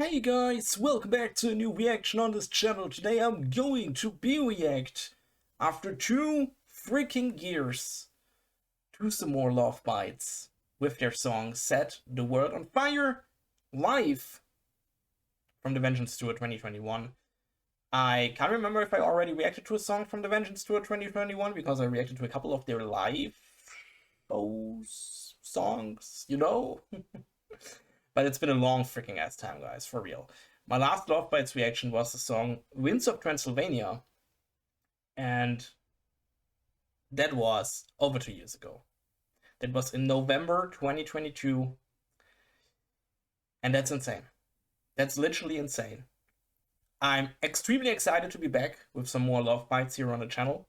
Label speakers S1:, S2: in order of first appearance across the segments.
S1: Hey guys, welcome back to a new reaction on this channel. Today I'm going to react after 2 freaking years to some more Lovebites with their song Set the World on Fire live from the Vengeance Tour 2021. I can't remember if I already reacted to a song from the Vengeance Tour 2021 because I reacted to a couple of their live songs, you know? But it's been a long freaking ass time, guys, for real. My last Lovebites reaction was the song Winds of Transylvania, and that was over 2 years ago. That was in November 2022, and that's insane. That's literally insane. I'm extremely excited to be back with some more Lovebites here on the channel.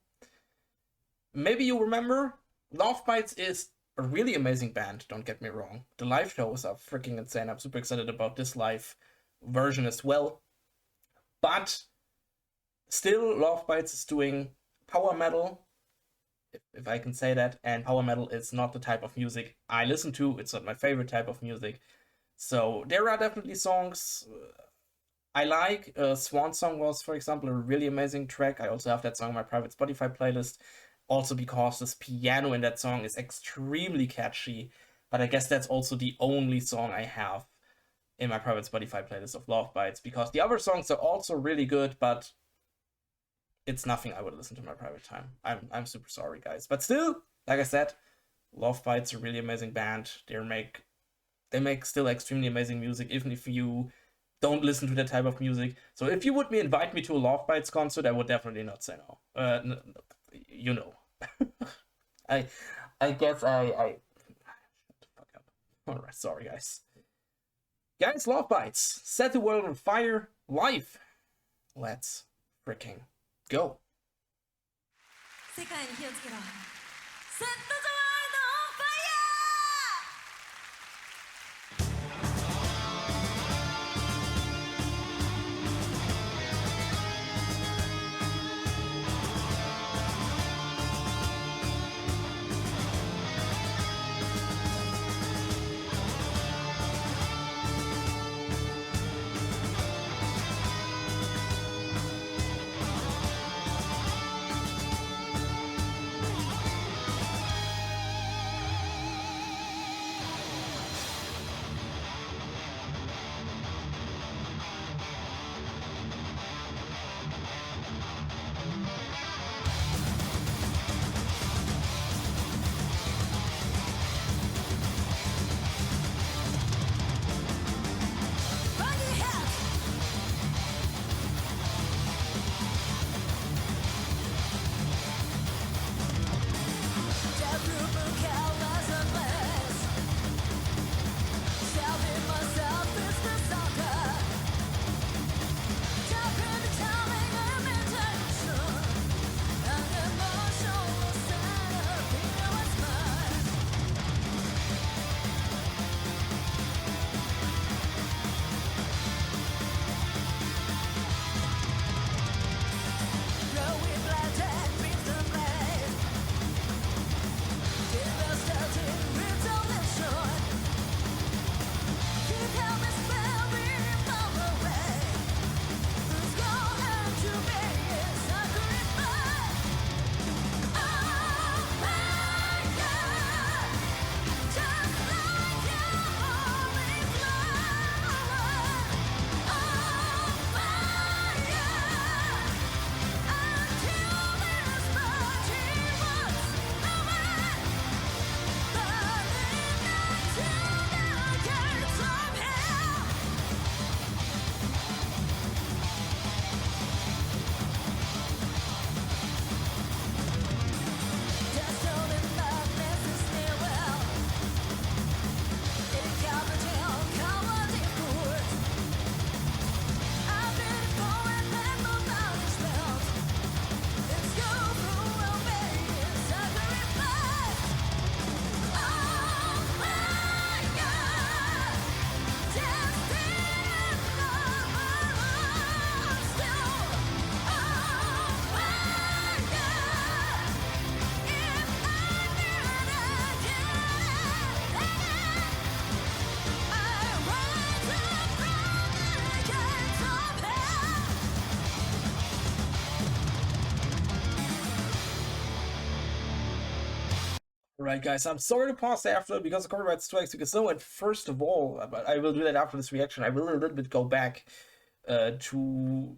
S1: Maybe you remember, Lovebites is a really amazing band, don't get me wrong. The live shows are freaking insane. I'm super excited about this live version as well. But still, Lovebites is doing power metal, if I can say that, and power metal is not the type of music I listen to. It's not my favorite type of music. So there are definitely songs I like. Swan Song was, for example, a really amazing track. I also have that song on my private Spotify playlist. Also because this piano in that song is extremely catchy, but I guess that's also the only song I have in my private Spotify playlist of Lovebites, because the other songs are also really good, but it's nothing I would listen to in my private time. I'm super sorry, guys. But still, like I said, Lovebites are a really amazing band. They make still extremely amazing music, even if you don't listen to that type of music. So if you would invite me to a Lovebites concert, I would definitely not say no. You know. I guess I shut the fuck up. Alright, sorry guys. Guys, Lovebites, set the world on fire live. Let's freaking go.
S2: 世界に火をつけろ。Set the world on fire!
S1: Right, guys, I'm sorry to pause after because of copyright strikes. Because so, and first of all, but I will do that after this reaction. I will a little bit go back to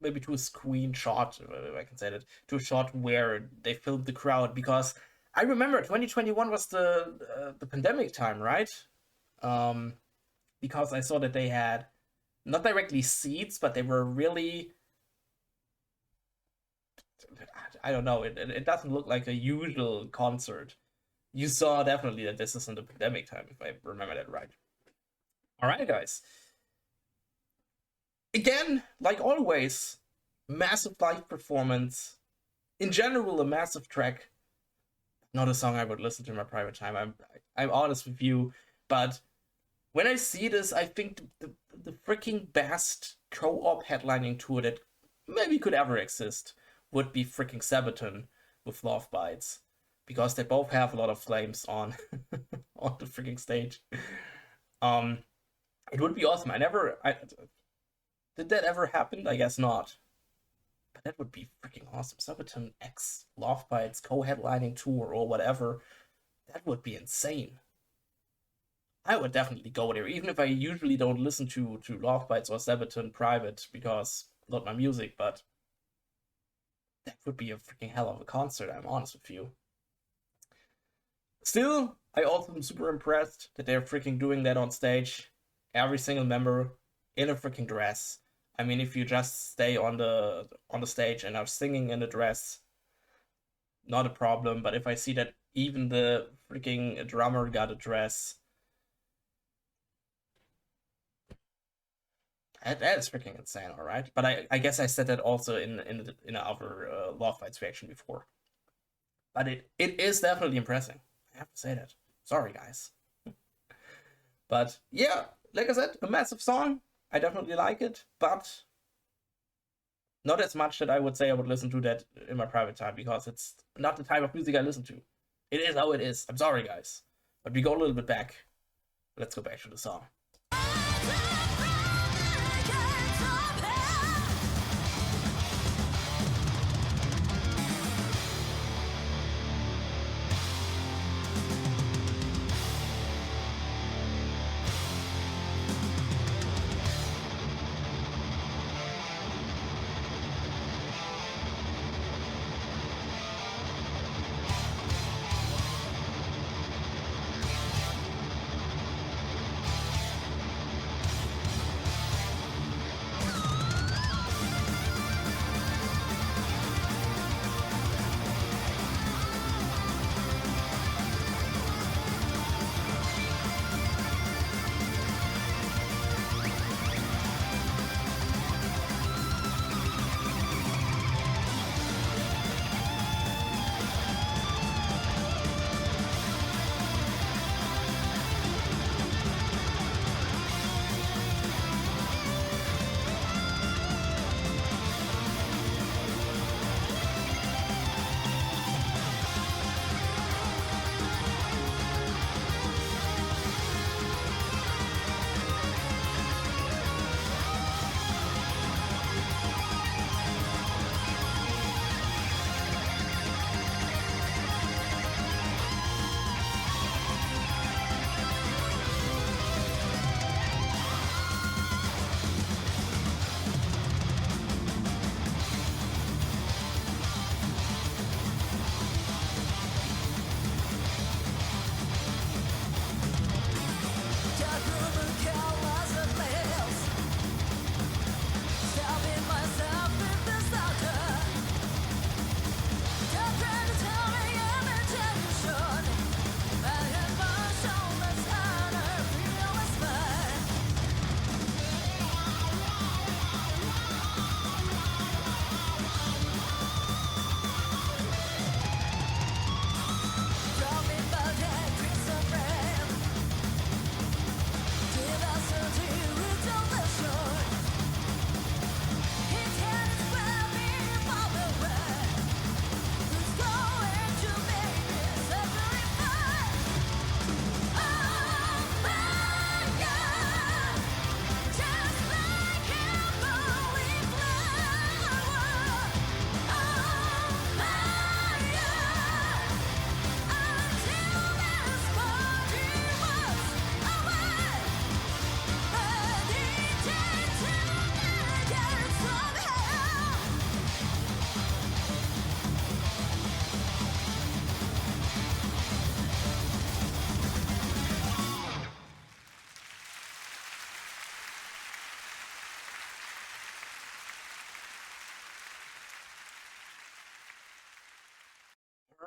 S1: maybe to a screenshot, if I can say that, to a shot where they filmed the crowd because I remember 2021 was the pandemic time, right? Um, because I saw that they had not directly seats, but they were really, I don't know, it doesn't look like a usual concert. You saw definitely that this isn't the pandemic time, if I remember that right. All right, guys. Again, like always, massive live performance. In general, a massive track. Not a song I would listen to in my private time. I'm honest with you, but when I see this, I think the freaking best co-op headlining tour that maybe could ever exist would be freaking Sabaton with Lovebites, because they both have a lot of flames on on the freaking stage. Um, it would be awesome. I did that ever happen? I guess not. But that would be freaking awesome. Sabaton X Lovebites co-headlining tour or whatever. That would be insane. I would definitely go there, even if I usually don't listen to Lovebites or Sabaton private because not my music, but that would be a freaking hell of a concert, I'm honest with you. Still, I also am super impressed that they're freaking doing that on stage. Every single member in a freaking dress. I mean, if you just stay on the stage and are singing in a dress, not a problem. But if I see that even the freaking drummer got a dress, that is freaking insane, all right. But I guess I said that also in our Love Fights reaction before. But it is definitely impressive. I have to say that. Sorry, guys. But yeah, like I said, a massive song. I definitely like it, but not as much that I would say I would listen to that in my private time because it's not the type of music I listen to. It is how it is. I'm sorry, guys. But we go a little bit back. Let's go back to the song.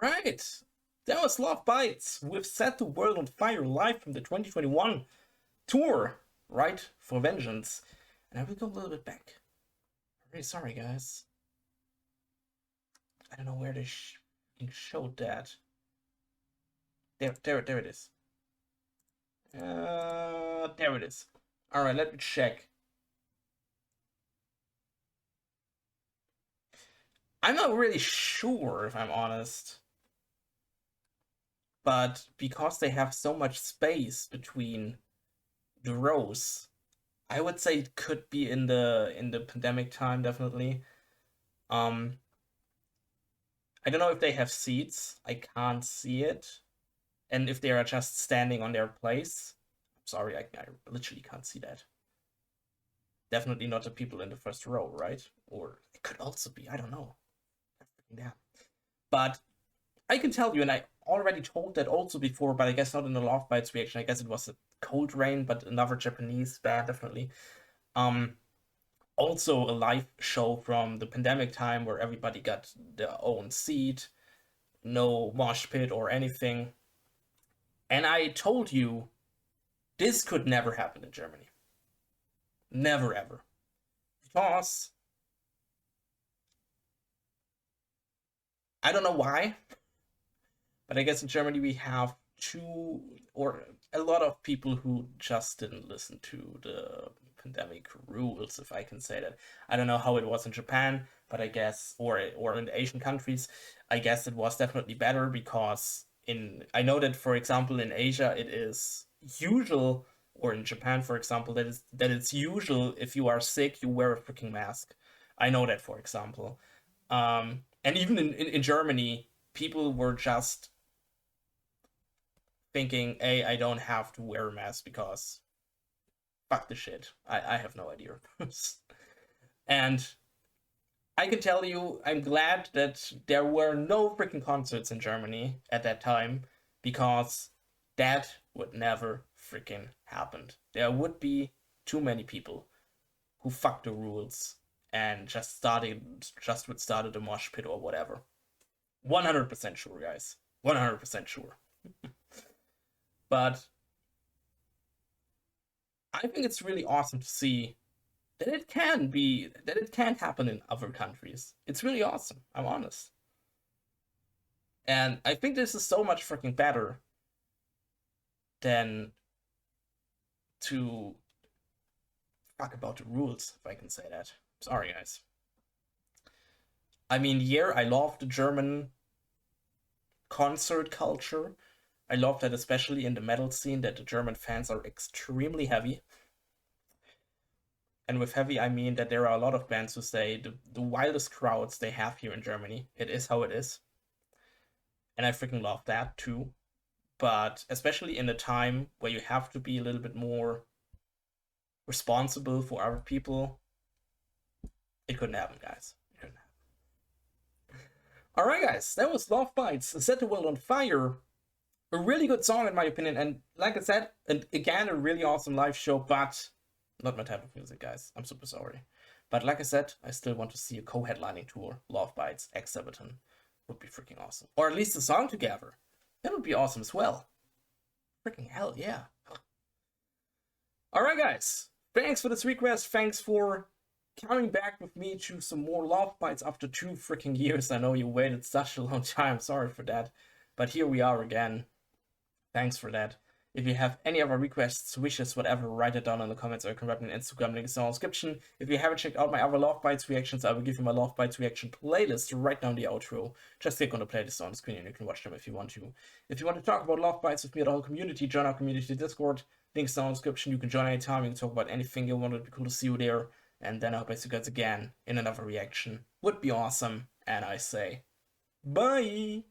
S1: Alright, that was Lovebites with Set the World on Fire live from the 2021 tour, right? For Vengeance. And I will go a little bit back. I'm really sorry, guys. I don't know where they showed that. There it is. There it is. Alright, let me check. I'm not really sure, if I'm honest. But because they have so much space between the rows, I would say it could be in the pandemic time, definitely. I don't know if they have seats. I can't see it. And if they are just standing on their place. I'm sorry, I literally can't see that. Definitely not the people in the first row, right? Or it could also be, I don't know. Yeah. But I can tell you, and I already told that also before, but I guess not in the Lovebites reaction. I guess it was a Cold Rain, but another Japanese band, definitely. Also a live show from the pandemic time where everybody got their own seat, no mosh pit or anything. And I told you, this could never happen in Germany. Never ever. Because I don't know why, but I guess in Germany we have a lot of people who just didn't listen to the pandemic rules, if I can say that. I don't know how it was in Japan, but I guess, or in the Asian countries, I guess it was definitely better because I know that, for example, in Asia it is usual, or in Japan, for example, that it's usual if you are sick, you wear a freaking mask. I know that, for example. And even in Germany, people were just thinking, hey, I don't have to wear a mask because fuck the shit. I have no idea. And I can tell you, I'm glad that there were no freaking concerts in Germany at that time, because that would never freaking happen. There would be too many people who fucked the rules and just started a mosh pit or whatever. 100% sure, guys. 100% sure. But I think it's really awesome to see that it can happen in other countries. It's really awesome. I'm honest. And I think this is so much freaking better than to talk about the rules, if I can say that. Sorry, guys. I mean, yeah, I love the German concert culture. I love that, especially in the metal scene, that the German fans are extremely heavy. And with heavy, I mean that there are a lot of bands who say the wildest crowds they have here in Germany. It is how it is. And I freaking love that too. But especially in a time where you have to be a little bit more responsible for other people, it couldn't happen, guys. It couldn't happen. Alright, guys, that was Lovebites, Set the World on Fire. A really good song, in my opinion. And like I said, and again, a really awesome live show, but not my type of music, guys. I'm super sorry. But like I said, I still want to see a co-headlining tour, Lovebites, X Sabaton. Would be freaking awesome. Or at least a song together. That would be awesome as well. Freaking hell, yeah. Alright, guys. Thanks for this request. Thanks for coming back with me to some more Lovebites after 2 freaking years. I know you waited such a long time. Sorry for that. But here we are again. Thanks for that. If you have any other requests, wishes, whatever, write it down in the comments, or you can write me an Instagram link in the description. If you haven't checked out my other Lovebites reactions, I will give you my Lovebites reaction playlist right down the outro. Just click on the playlist on the screen and you can watch them if you want to. If you want to talk about Lovebites with me or the whole community, join our community Discord. Links down in the description. You can join anytime. You can talk about anything you want. It'd be cool to see you there. And then I hope I see you guys again in another reaction. Would be awesome. And I say, bye!